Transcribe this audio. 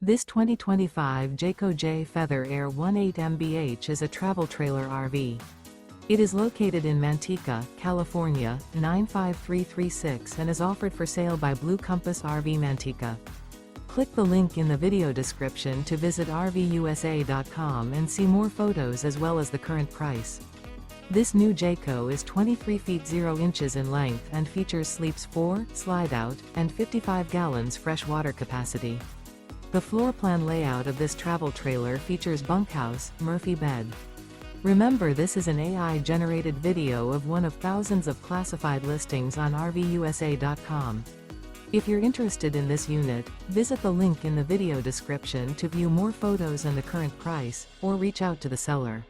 This 2025 Jayco Jay Feather Air 18 mph is a travel trailer RV. It is located in Manteca, California, 95336 and is offered for sale by Blue Compass RV Manteca. Click the link in the video description to visit RVUSA.com and see more photos as well as the current price. This new Jayco is 23 feet 0 inches in length and features sleeps 4, slide-out, and 55 gallons fresh water capacity. The floor plan layout of this travel trailer features bunkhouse, Murphy bed. Remember, this is an AI-generated video of one of thousands of classified listings on RVUSA.com. If you're interested in this unit, visit the link in the video description to view more photos and the current price, or reach out to the seller.